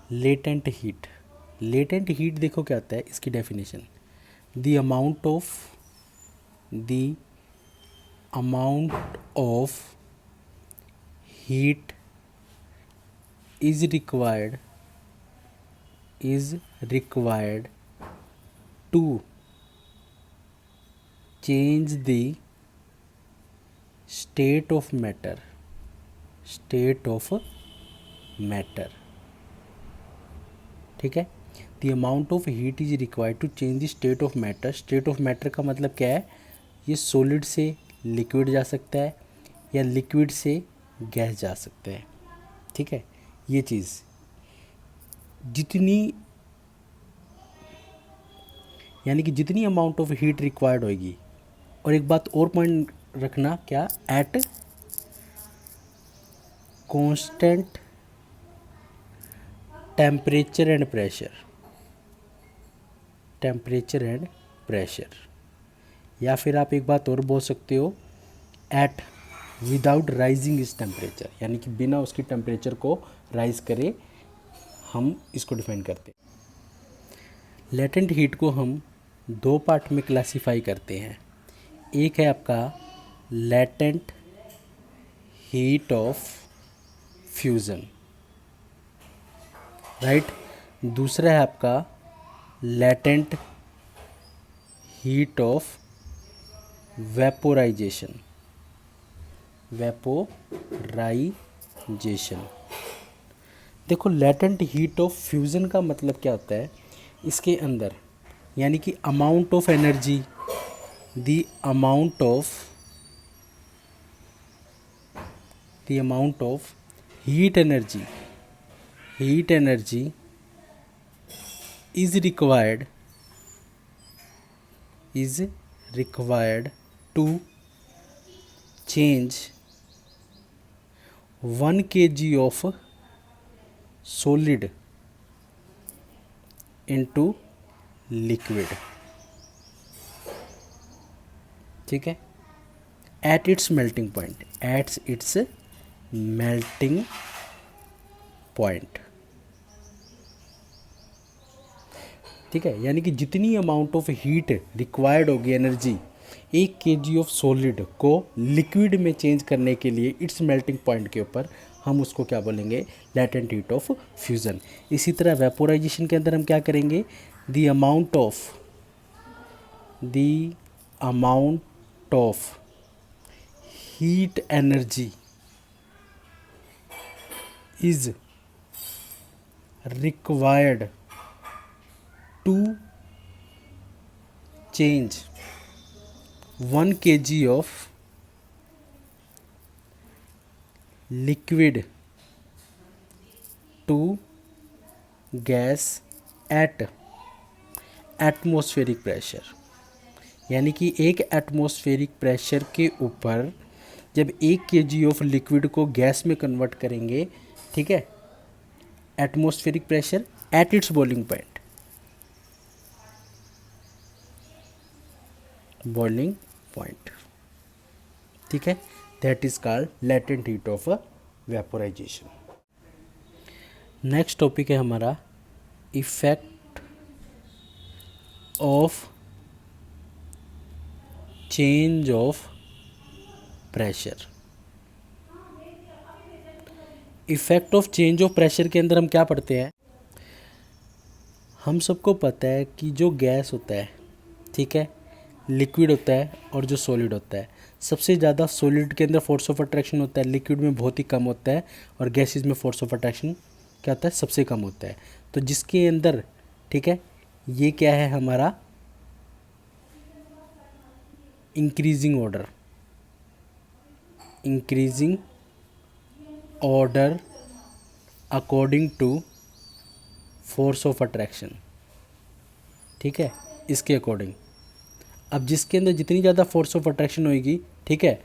Latent heat, latent heat देखो क्या होता है इसकी definition, the amount of heat is required to change the state of matter, ठीक है। The amount of heat is required to change the state of matter. State of matter का मतलब क्या है, ये सॉलिड से लिक्विड जा सकता है या लिक्विड से गैस जा सकता है, ठीक है। ये चीज़ जितनी, यानी कि जितनी अमाउंट ऑफ हीट रिक्वायर्ड होगी। और एक बात और पॉइंट रखना, क्या, at constant temperature and pressure, या फिर आप एक बात और बोल सकते हो, एट विदाउट राइजिंग इस टेम्परेचर, यानी कि बिना उसकी टेम्परेचर को राइज करे हम इसको डिफाइन करते हैं। लेटेंट हीट को हम दो पार्ट में क्लासीफाई करते हैं। एक है आपका latent heat of fusion, right. दूसरा है आपका लेटेंट हीट ऑफ वेपोराइजेशन। देखो लेटेंट हीट ऑफ फ्यूज़न का मतलब क्या होता है, इसके अंदर यानी कि amount of energy, the amount of heat energy is required to change 1 kg of solid into liquid, ठीक है, at its melting point, ठीक है। यानी कि जितनी अमाउंट ऑफ हीट रिक्वायर्ड होगी, एनर्जी 1 kg ऑफ सॉलिड को लिक्विड में चेंज करने के लिए इट्स मेल्टिंग पॉइंट के ऊपर, हम उसको क्या बोलेंगे, लेटेंट हीट ऑफ फ्यूज़न। इसी तरह वेपोराइजेशन के अंदर हम क्या करेंगे, the amount of heat energy is required to change 1 kg of liquid to gas at atmospheric pressure, यानी कि एक एटमॉस्फेरिक प्रेशर के ऊपर जब 1 kg ऑफ लिक्विड को गैस में कन्वर्ट करेंगे, ठीक है, atmospheric pressure at its boiling point, ठीक है, that is called latent heat of vaporisation. Next topic है हमारा effect of change of pressure. Effect of change of pressure के अंदर हम क्या पढ़ते हैं, हम सबको पता है कि जो गैस होता है, ठीक है, लिक्विड होता है और जो सॉलिड होता है, सबसे ज़्यादा सॉलिड के अंदर फोर्स ऑफ अट्रैक्शन होता है, लिक्विड में बहुत ही कम होता है, और गैसेस में फोर्स ऑफ अट्रैक्शन क्या होता है, सबसे कम होता है। तो जिसके अंदर, ठीक है, ये क्या है हमारा increasing order according to force of attraction, ठीक है, इसके अकॉर्डिंग। अब जिसके अंदर जितनी ज़्यादा फोर्स ऑफ अट्रैक्शन होगी, ठीक है,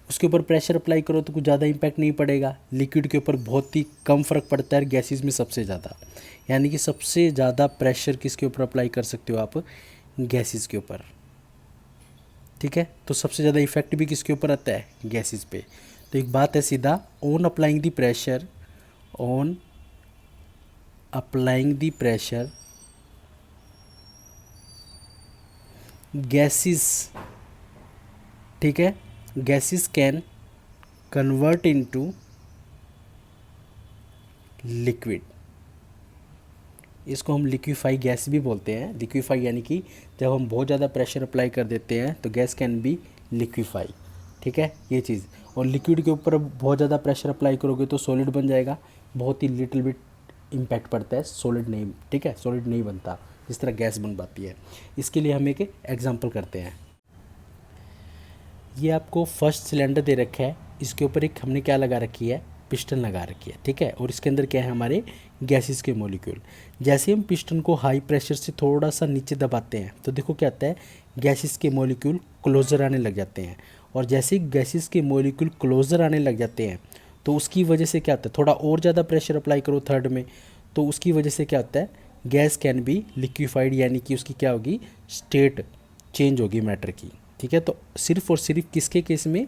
उसके ऊपर प्रेशर अप्लाई करो तो कुछ ज़्यादा इम्पैक्ट नहीं पड़ेगा, लिक्विड के ऊपर बहुत ही कम फ़र्क पड़ता है, गैसेस में सबसे ज़्यादा। यानी कि सबसे ज़्यादा प्रेशर किसके ऊपर अप्लाई कर सकते हो आप, गैसेस के ऊपर, ठीक है। तो सबसे ज़्यादा इफेक्ट भी किसके ऊपर आता है, गैसेस पे। तो एक बात है सीधा, on applying the pressure applying the pressure, gases, ठीक है, gases can convert into liquid. इसको हम लिक्विफाई गैस भी बोलते हैं. लिक्विफाई यानी कि जब हम बहुत ज़्यादा प्रेशर अप्लाई कर देते हैं तो गैस कैन बी लिक्विफाई. ठीक है, ये चीज़. और लिक्विड के ऊपर बहुत ज़्यादा प्रेशर अप्लाई करोगे तो सॉलिड बन जाएगा. बहुत ही लिटिल बिट इम्पैक्ट पड़ता है, सॉलिड नहीं. ठीक है, सॉलिड नहीं बनता जिस तरह गैस बन पाती है. इसके लिए हम एक एग्जांपल करते हैं. ये आपको फर्स्ट सिलेंडर दे रखा है, इसके ऊपर एक हमने क्या लगा रखी है, पिस्टन लगा रखी है. ठीक है, और इसके अंदर क्या है, हमारे गैसेस के मॉलिक्यूल. जैसे हम पिस्टन को हाई प्रेशर से थोड़ा सा नीचे दबाते हैं तो देखो क्या आता है, गैसेस के मॉलिक्यूल क्लोज़र आने लग जाते हैं. और जैसे ही गैसेस के मॉलिक्यूल क्लोज़र आने लग जाते हैं तो उसकी वजह से क्या होता है, थोड़ा और ज़्यादा प्रेशर अप्लाई करो थर्ड में तो उसकी वजह से क्या होता है, गैस कैन बी लिक्विफाइड, यानी कि उसकी क्या होगी, स्टेट चेंज होगी मैटर की. ठीक है, तो सिर्फ और सिर्फ किसके केस में,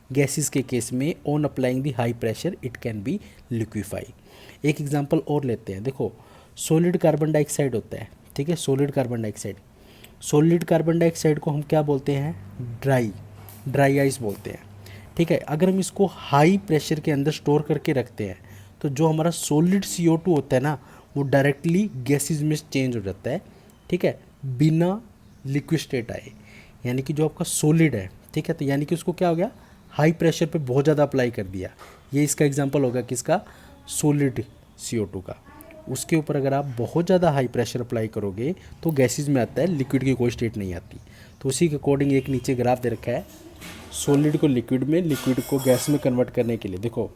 गैसेस के केस में, on applying the high pressure it can be liquefy. एक एग्जांपल और लेते हैं. देखो, सॉलिड कार्बन डाइऑक्साइड होता है. ठीक है, solid carbon dioxide. Solid carbon dioxide को हम क्या बोलते हैं, ड्राई आइस बोलते हैं. ठीक है, अगर हम इसको हाई प्रेशर के अंदर स्टोर करके रखते हैं तो जो हमारा सॉलिड CO2 होता है ना, वो डायरेक्टली गैसेस में चेंज हो जाता है. ठीक है, बिना लिक्विड स्टेट आए, यानी कि जो आपका सॉलिड है. ठीक है, तो यानी कि उसको क्या हो गया, हाई प्रेशर पे बहुत ज़्यादा अप्लाई कर दिया. ये इसका एग्जांपल होगा किसका, सॉलिड CO2 का. उसके ऊपर अगर आप बहुत ज़्यादा हाई प्रेशर अप्लाई करोगे तो गैसेस में आता है, लिक्विड की कोई स्टेट नहीं आती. तो उसी के अकॉर्डिंग एक नीचे ग्राफ दे रखा है, सॉलिड को लिक्विड में, लिक्विड को गैस में कन्वर्ट करने के लिए. देखो,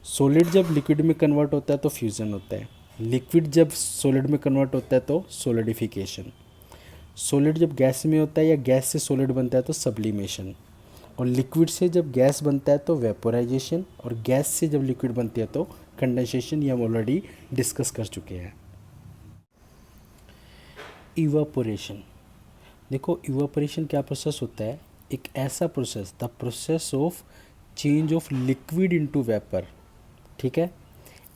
सॉलिड जब लिक्विड में कन्वर्ट होता है तो फ्यूज़न होता है. लिक्विड जब सॉलिड में कन्वर्ट होता है तो सॉलिडिफिकेशन. सॉलिड जब गैस में होता है या गैस से सॉलिड बनता है तो सब्लिमेशन. और लिक्विड से जब गैस बनता है तो वेपोराइजेशन. और गैस से जब लिक्विड बनती है तो कंडेंसेशन. ये हम ऑलरेडी डिस्कस कर चुके हैं. इवापोरेशन. देखो, इवापोरेशन क्या प्रोसेस होता है, एक ऐसा process, the process of change of liquid into vapour. ठीक है,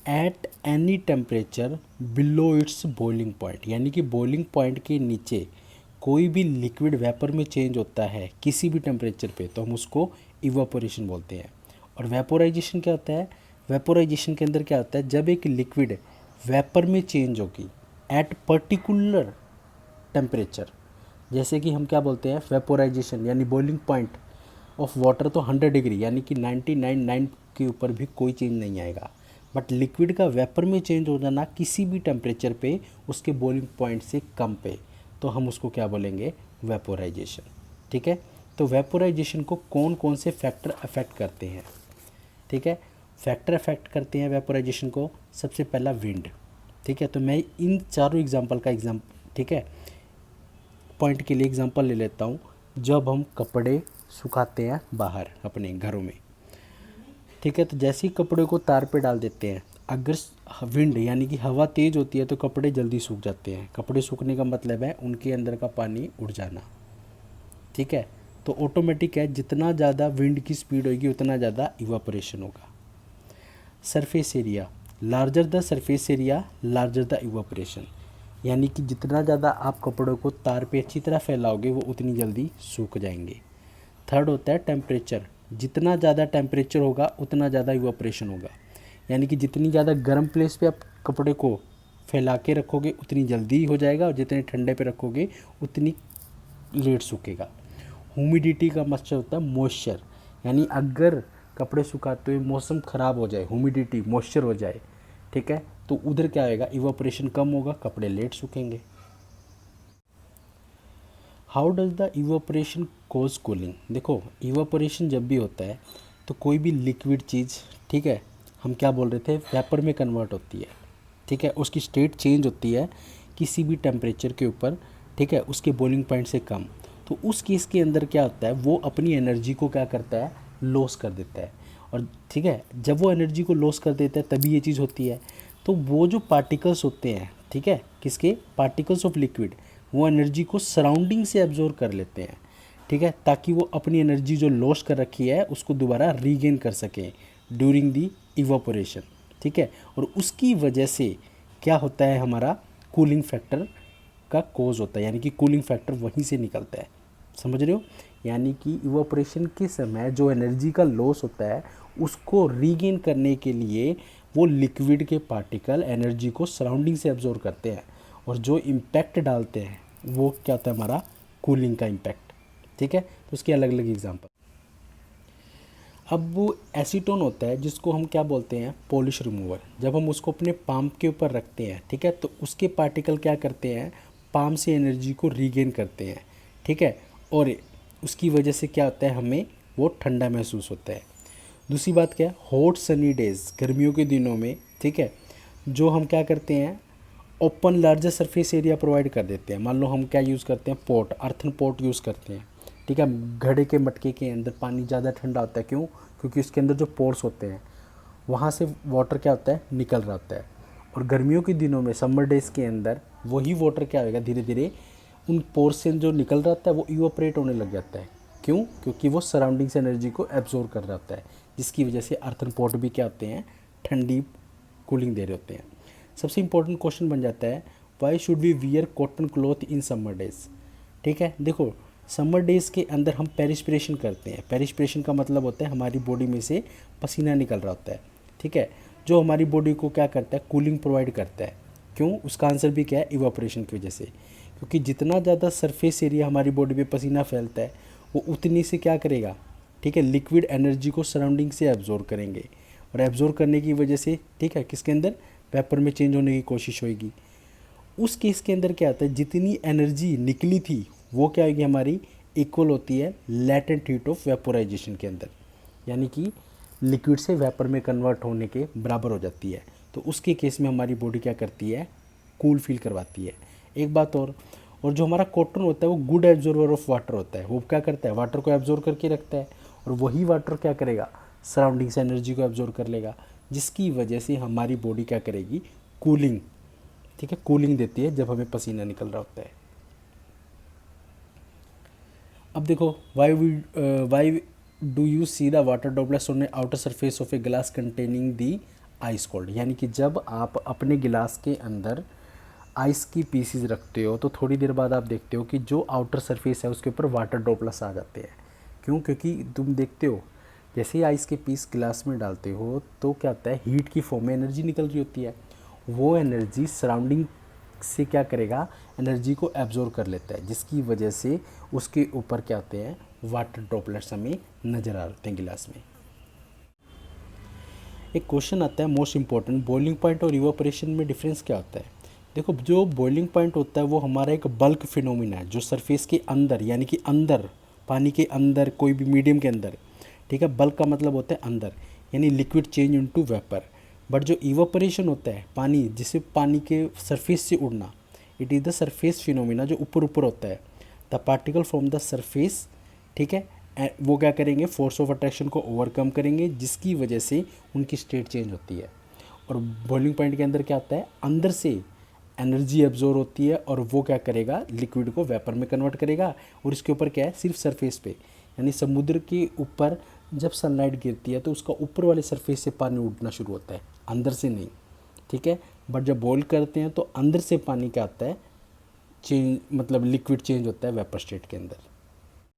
at any temperature below it's boiling point, यानी कि बॉइलिंग पॉइंट के नीचे कोई भी लिक्विड वेपर में चेंज होता है किसी भी टेम्परेचर पे तो हम उसको इवापोरेशन बोलते हैं. और वेपोराइजेशन क्या होता है, वेपोराइजेशन के अंदर क्या होता है, जब एक लिक्विड वेपर में चेंज होगी एट पर्टिकुलर टेम्परेचर. जैसे कि हम क्या बोलते हैं, वेपोराइजेशन यानी बॉइलिंग पॉइंट ऑफ वाटर तो 100 डिग्री, यानी कि 99.9 के ऊपर भी कोई चेंज नहीं आएगा. बट लिक्विड का वेपर में चेंज हो जाना किसी भी टेम्परेचर पे उसके बॉइलिंग पॉइंट से कम पे, तो हम उसको क्या बोलेंगे, वेपोराइजेशन. ठीक है, तो वेपोराइजेशन को कौन कौन से फैक्टर अफेक्ट करते हैं. ठीक है, फैक्टर अफेक्ट करते हैं वेपोराइजेशन को. सबसे पहला विंड. ठीक है, तो मैं इन चारों एग्जांपल का ठीक है, पॉइंट के लिए एग्जांपल ले लेता हूँ. जब हम कपड़े सुखाते हैं बाहर अपने घरों में, ठीक है, तो जैसे ही कपड़े को तार पे डाल देते हैं, अगर विंड यानी कि हवा तेज़ होती है तो कपड़े जल्दी सूख जाते हैं. कपड़े सूखने का मतलब है उनके अंदर का पानी उड़ जाना. ठीक है, तो ऑटोमेटिक है, जितना ज़्यादा विंड की स्पीड होगी उतना ज़्यादा इवापोरेशन होगा. Surface area, larger the surface area larger the evaporation, यानी कि जितना ज़्यादा आप कपड़ों को तार पे अच्छी तरह फैलाओगे वो उतनी जल्दी सूख जाएंगे. थर्ड होता है टेम्परेचर. जितना ज़्यादा टेम्परेचर होगा उतना ज़्यादा इवापोरेशन होगा, यानी कि जितनी ज़्यादा गर्म प्लेस पे आप कपड़े को फैला के रखोगे उतनी जल्दी हो जाएगा, और जितने ठंडे पे रखोगे उतनी लेट सूखेगा. ह्यूमिडिटी का मतलब होता है मॉइस्चर, यानी अगर कपड़े सुखाते हुए मौसम ख़राब हो जाए, ह्यूमिडिटी मॉइस्चर हो जाए, ठीक है, तो उधर क्या आएगा, इवापोरेशन कम होगा, कपड़े लेट सूखेंगे. How does the evaporation cause cooling. देखो, इवापोरेशन जब भी होता है तो कोई भी लिक्विड चीज़, ठीक है, हम क्या बोल रहे थे, वेपर में कन्वर्ट होती है. ठीक है, उसकी स्टेट चेंज होती है किसी भी टेम्परेचर के ऊपर. ठीक है, उसके बॉइलिंग पॉइंट से कम. तो उस केस के अंदर क्या होता है, वो अपनी एनर्जी को क्या करता है, लॉस कर देता है. और ठीक है, जब वो एनर्जी को लॉस कर देता है तभी ये चीज़ होती है. तो वो जो पार्टिकल्स होते हैं, ठीक है, किसके, पार्टिकल्स ऑफ लिक्विड, वो एनर्जी को सराउंडिंग से एब्जॉर्ब कर लेते हैं. ठीक है, ताकि वो अपनी एनर्जी जो लॉस कर रखी है उसको दोबारा रीगेन कर सकें ड्यूरिंग दी इवापोरेशन. ठीक है, और उसकी वजह से क्या होता है, हमारा कूलिंग फैक्टर का कोज होता है, यानी कि कूलिंग फैक्टर वहीं से निकलता है। समझ रहे हो? यानी कि इवापोरेशन के समय जो एनर्जी का लॉस होता है उसको रीगेन करने के लिए वो लिक्विड के पार्टिकल एनर्जी को सराउंडिंग से एब्जॉर्ब करते हैं, और जो इम्पैक्ट डालते हैं वो क्या होता है, हमारा कूलिंग का इम्पैक्ट। ठीक है, तो उसके अलग अलग एग्जांपल। अब वो एसीटोन होता है जिसको हम क्या बोलते हैं, पॉलिश रिमूवर। जब हम उसको अपने पाम के ऊपर रखते हैं, ठीक है, तो उसके पार्टिकल क्या करते हैं, पाम से एनर्जी को रीगेन करते हैं। ठीक है, और उसकी वजह से क्या होता है, हमें वो ठंडा महसूस होता है। दूसरी बात क्या है, हॉट सनी डेज, गर्मियों के दिनों में, ठीक है, जो हम क्या करते हैं, open larger surface area provide कर देते हैं। मान लो हम क्या यूज़ करते हैं, पॉट, अर्थन पॉट यूज़ करते हैं। ठीक है, घड़े के मटके के अंदर पानी ज़्यादा ठंडा होता है, क्यों? क्योंकि उसके अंदर जो पोर्स होते हैं वहाँ से वाटर क्या होता है, निकल रहा होता है। और गर्मियों के दिनों में, समर डेज़ के अंदर, वही वाटर क्या होगा, धीरे धीरे उन पोर्स से जो निकल रहा होता है वो इवापोरेट होने लग जाता है। क्यों? क्योंकि वो सराउंडिंग से एनर्जी को एब्जॉर्ब कर रहा होता है, जिसकी वजह से अर्थन पॉट भी क्या होते हैं, ठंडी कूलिंग दे रहे होते हैं। सबसे इंपॉर्टेंट क्वेश्चन बन जाता है, why should we wear cotton cloth in summer days. ठीक है, देखो समर डेज़ के अंदर हम पेरिस्पिरेशन करते हैं। पेरिस्पिरेशन का मतलब होता है हमारी बॉडी में से पसीना निकल रहा होता है। ठीक है, जो हमारी बॉडी को क्या करता है, कूलिंग प्रोवाइड करता है। क्यों? उसका आंसर भी क्या है, इवापोरेशन की वजह से। क्योंकि जितना ज़्यादा सरफेस एरिया हमारी बॉडी पे पसीना फैलता है वो उतनी से क्या करेगा, ठीक है, लिक्विड एनर्जी को सराउंडिंग से एब्जॉर्ब करेंगे, और एब्जॉर्ब करने की वजह से, ठीक है, किसके अंदर, वेपर में चेंज होने की कोशिश होगी। उस केस के अंदर क्या होता है, जितनी एनर्जी निकली थी वो क्या होगी, हमारी इक्वल होती है लेटेंट हीट ऑफ वेपोराइजेशन के अंदर, यानी कि लिक्विड से वेपर में कन्वर्ट होने के बराबर हो जाती है। तो उसके केस में हमारी बॉडी क्या करती है, कूल फील करवाती है। एक बात और जो हमारा कॉटन होता है वो गुड एब्जॉर्बर ऑफ वाटर होता है। वो क्या करता है, वाटर को एब्जॉर्ब करके रखता है, और वही वाटर क्या करेगा, सराउंडिंग से एनर्जी को एब्जॉर्ब कर लेगा, जिसकी वजह से हमारी बॉडी क्या करेगी, कूलिंग, ठीक है, कूलिंग देती है जब हमें पसीना निकल रहा होता है। अब देखो, why do you see the water droplets on outer surface of a glass containing the ice cold. यानी कि जब आप अपने गिलास के अंदर आइस की पीसीज रखते हो तो थोड़ी देर बाद आप देखते हो कि जो आउटर सरफेस है उसके ऊपर वाटर ड्रॉपलेट्स आ जाते हैं। क्यों? क्योंकि तुम देखते हो जैसे ही आइस के पीस गिलास में डालते हो तो क्या होता है, हीट की फॉर्म में एनर्जी निकल रही होती है। वो एनर्जी सराउंडिंग से क्या करेगा, एनर्जी को एब्जॉर्ब कर लेता है, जिसकी वजह से उसके ऊपर क्या होते हैं, वाटर ड्रॉपलेट्स हमें नज़र आ रहे हैं गिलास में। एक क्वेश्चन आता है मोस्ट इंपॉर्टेंट, बॉइलिंग पॉइंट और इवापोरेशन में डिफरेंस क्या होता है। देखो, जो बॉइलिंग पॉइंट होता है वो हमारा एक बल्क फिनोमिना है, जो सरफेस के अंदर, यानी कि अंदर, पानी के अंदर, कोई भी मीडियम के अंदर, ठीक है, बल्क का मतलब होता है अंदर, यानी liquid change into vapour. But जो इवापोरेशन होता है, पानी, जिसे पानी के सरफेस से उड़ना, it is the surface phenomena, जो ऊपर ऊपर होता है। The particle from the surface, ठीक है, वो क्या करेंगे, फोर्स ऑफ अट्रैक्शन को ओवरकम करेंगे, जिसकी वजह से उनकी स्टेट चेंज होती है। और बॉइलिंग पॉइंट के अंदर क्या होता है, अंदर से एनर्जी एब्जॉर्ब होती है और वो क्या करेगा, लिक्विड को वेपर में कन्वर्ट करेगा। और इसके ऊपर क्या है, सिर्फ सरफेस पे, यानी समुद्र के ऊपर जब सनलाइट गिरती है तो उसका ऊपर वाले सरफेस से पानी उड़ना शुरू होता है, अंदर से नहीं। ठीक है, बट जब बॉईल करते हैं तो अंदर से पानी क्या आता है, चेंज, मतलब लिक्विड चेंज होता है वेपर स्टेट के अंदर।